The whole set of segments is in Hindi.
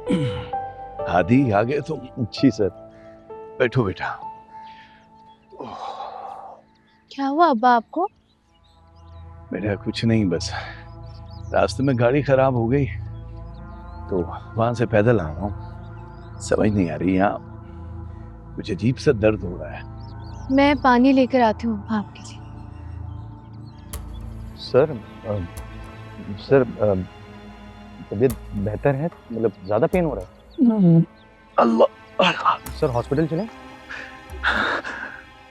आदि आ गए तुम? जी सर। बैठो बेटा। क्या हुआ अब्बा आपको? बेटा कुछ नहीं, बस रास्ते में गाड़ी खराब हो गई तो वहां से पैदल आ रहा हूँ। समझ नहीं आ रही, यहाँ कुछ अजीब सा दर्द हो रहा है। मैं पानी लेकर आती हूँ अब्बा आपके लिए। सर सर तबीयत बेहतर है, मतलब ज्यादा पेन हो रहा है? अल्लाह। सर हॉस्पिटल चलें?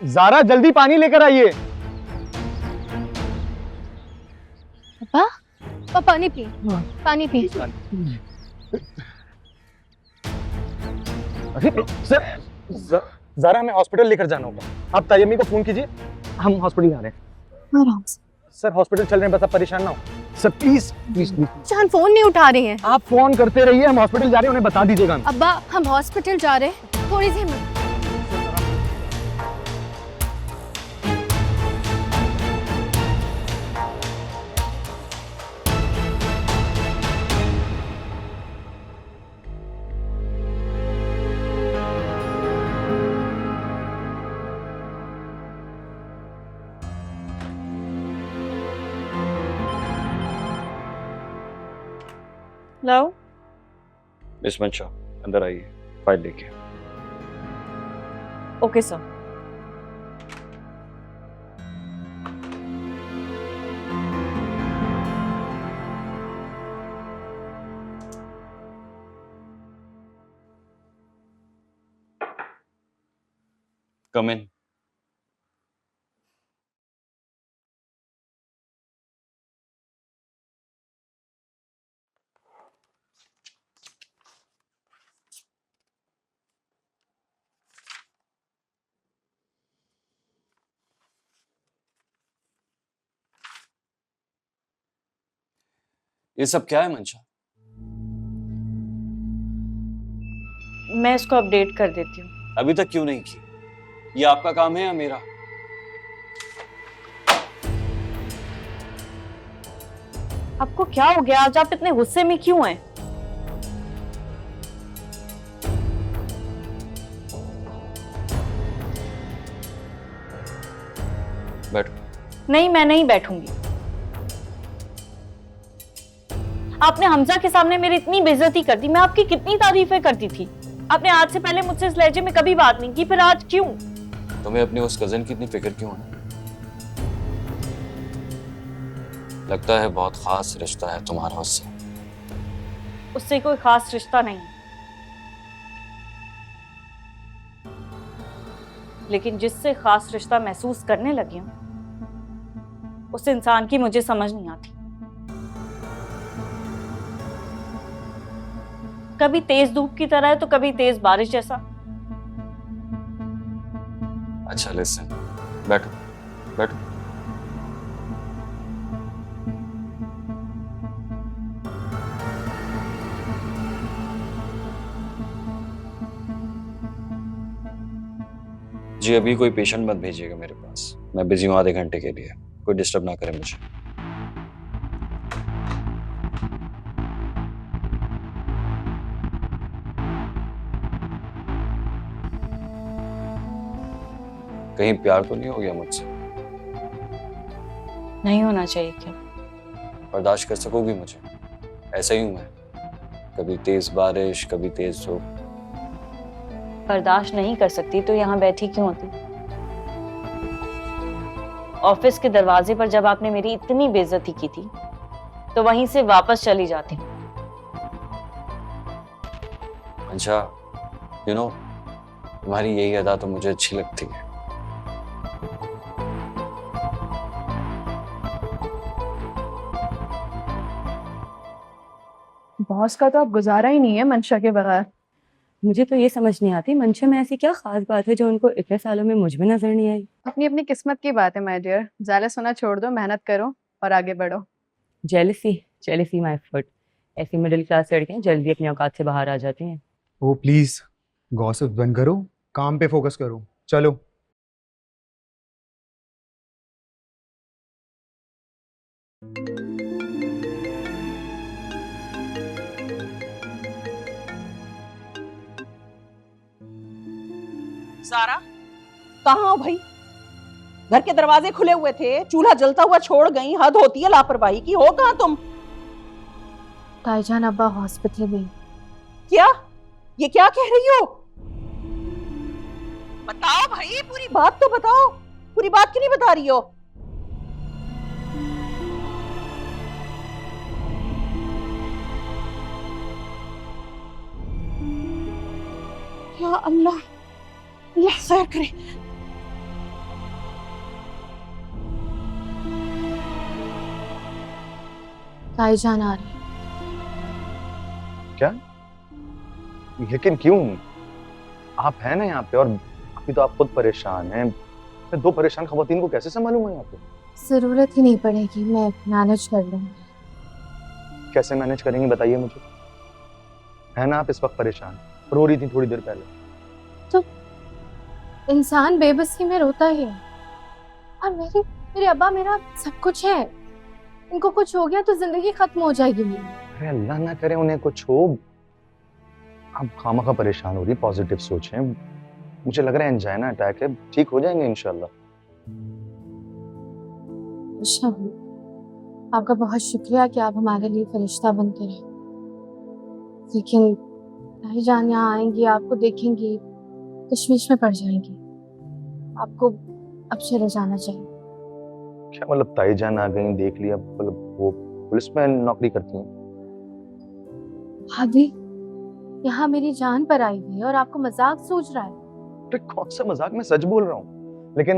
ज़ारा जल्दी पानी लेकर आइए। अब्बा अब्बा पानी पिए, पानी पिए। अरे सर ज़ारा हमें हॉस्पिटल लेकर जाना होगा। आप तायम्मी को फोन कीजिए, हम हॉस्पिटल जा रहे हैं। आराम से। सर हॉस्पिटल चल रहे हैं, बस आप परेशान ना हो। Sir please please please. जान फोन नहीं उठा रही हैं। आप फोन करते रहिए, हम हॉस्पिटल जा रहे हैं, उन्हें बता दीजिएगा। अब्बा हम हॉस्पिटल जा रहे हैं, थोड़ी सी हिम्मत। लाओ। मिस मंशा अंदर आइए, फाइल लेके। Okay sir. Come in. ये सब क्या है मंशा? मैं इसको अपडेट कर देती हूँ। अभी तक क्यों नहीं की? ये आपका काम है या मेरा? आपको क्या हो गया आज? आप इतने गुस्से में क्यों हैं? बैठो। नहीं, मैं नहीं बैठूंगी। आपने हमजा के सामने मेरी इतनी बेइज्जती कर दी। मैं आपकी कितनी तारीफें करती थी। आपने आज से पहले मुझसे इस लहजे में कभी बात नहीं की, फिर आज क्यों? तुम्हें अपने उस कजन की इतनी फिक्र क्यों है? लगता है बहुत खास रिश्ता है तुम्हारा उससे। उससे कोई खास रिश्ता नहीं, लेकिन जिससे खास रिश्ता महसूस करने लगी हूं, उस इंसान की मुझे समझ नहीं आती। कभी तेज धूप की तरह है तो कभी तेज बारिश जैसा। अच्छा लिसन, बैठो बैठो। जी अभी कोई पेशेंट मत भेजिएगा मेरे पास, मैं बिजी हूँ आधे घंटे के लिए। कोई डिस्टर्ब ना करे मुझे। कहीं प्यार तो नहीं हो गया मुझसे? नहीं होना चाहिए क्या? बर्दाश्त कर सकोगी मुझे? ऐसा ही हूं मैं, कभी तेज बारिश कभी तेज धूप। बर्दाश्त नहीं कर सकती तो यहाँ बैठी क्यों होती? ऑफिस के दरवाजे पर जब आपने मेरी इतनी बेइज्जती की थी तो वहीं से वापस चली जाती। अच्छा यू नो, तुम्हारी यही अदा तो मुझे अच्छी लगती है। बॉस का तो अब गुजारा ही नहीं है मंशा के बगैर। मुझे तो ये समझ नहीं आती मंशा में ऐसी क्या खास बात है जो उनको इतने सालों में मुझ में नजर नहीं आई। अपनी अपनी किस्मत की बात है माय डियर। जाले सुना छोड़ दो, मेहनत करो और आगे बढ़ो। Jealousy jealousy my foot. ऐसी मिडिल क्लास लड़कियां जल्दी अपनी औकात से बाहर आ जाती हैं। ओ प्लीज गॉसिप बंद करो, काम पे फोकस करो। चलो। जारा कहाँ हो भाई? घर के दरवाजे खुले हुए थे, चूल्हा जलता हुआ छोड़ गई। हद होती है लापरवाही की। हो कहाँ तुम? ताईजान अब्बा हॉस्पिटल में। क्या? ये क्या कह रही हो? बताओ भाई, पूरी बात तो बताओ। पूरी बात क्यों नहीं बता रही हो? या अल्लाह, अल्लाह खैर करे। ताईजान आ रही। क्या? लेकिन क्यों? आप हैं ना यहाँ पे, और अभी तो आप खुद परेशान हैं। मैं दो परेशान खवातीन को कैसे संभालूंगा यहाँ पे? जरूरत ही नहीं पड़ेगी, मैं मैनेज कर लूंगी। कैसे मैनेज करेंगे बताइए मुझे। है ना आप इस वक्त परेशान, रो रही थी थोड़ी देर पहले। तो इंसान बेबसी में रोता ही है। और मेरे अब्बा मेरा सब कुछ है। इनको कुछ हो गया तो जिंदगी खत्म हो जाएगी मेरी। अरे अल्लाह ना करे उन्हें कुछ हो। आप खामखा परेशान हो रही, पॉजिटिव सोचें। मुझे लग रहा है एंजाइना अटैक है, ठीक हो जाएंगे इंशाल्लाह। आपका बहुत शुक्रिया कि आप हमारे लिए फरिश्ता बनते रहे। लेकिन ताईजान यहाँ आएंगी, आपको देखेंगी, तशवीश में पड़ जाएंगी। आपको अब चले जाना चाहिए। क्या मतलब ताईजान आ गई, देख लिया, मतलब वो पुलिस में नौकरी करती हैं? भाभी, यहाँ मेरी जान पर आई हुई है और आपको मजाक सूझ रहा है। तो कौन सा मजाक, मैं सच बोल रहा हूँ। लेकिन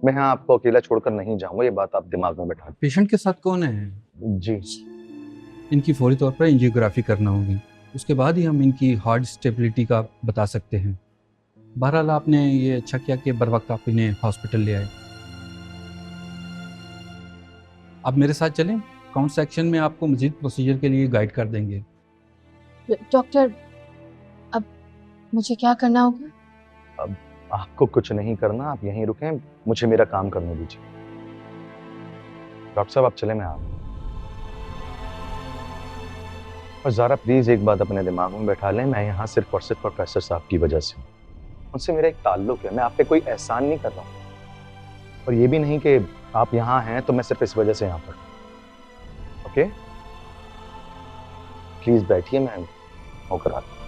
मैं यहाँ आपको अकेला छोड़कर नहीं जाऊंगा, ये बात आप दिमाग में बैठा। पेशेंट के साथ कौन है? जी, इनकी फौरी तौर पर एंजियोग्राफी करना होगी, उसके बाद ही हम इनकी हार्ट स्टेबिलिटी का बता सकते हैं। बहरहाल आपने ये अच्छा किया कि बर वक्त आप इन्हें हॉस्पिटल ले आए। आप मेरे साथ चलें, काउंट सेक्शन में आपको मजीद प्रोसीजर के लिए गाइड कर देंगे। डॉक्टर, अब मुझे क्या करना होगा? अब आपको कुछ नहीं करना, आप यहीं रुकें, मुझे मेरा काम करने दीजिए। डॉक्टर साहब आप चले, मैं आ रहा हूं। और ज़ारा प्लीज़ एक बात अपने दिमाग में बैठा लें, मैं यहाँ सिर्फ और सिर्फ प्रोफेसर साहब की वजह से हूँ। उनसे मेरा एक ताल्लुक है, मैं आप पे कोई एहसान नहीं कर रहा हूँ। और ये भी नहीं कि आप यहाँ हैं तो मैं सिर्फ इस वजह से यहाँ पर। ओके, प्लीज़ बैठिए, मैं होकर आता हूं।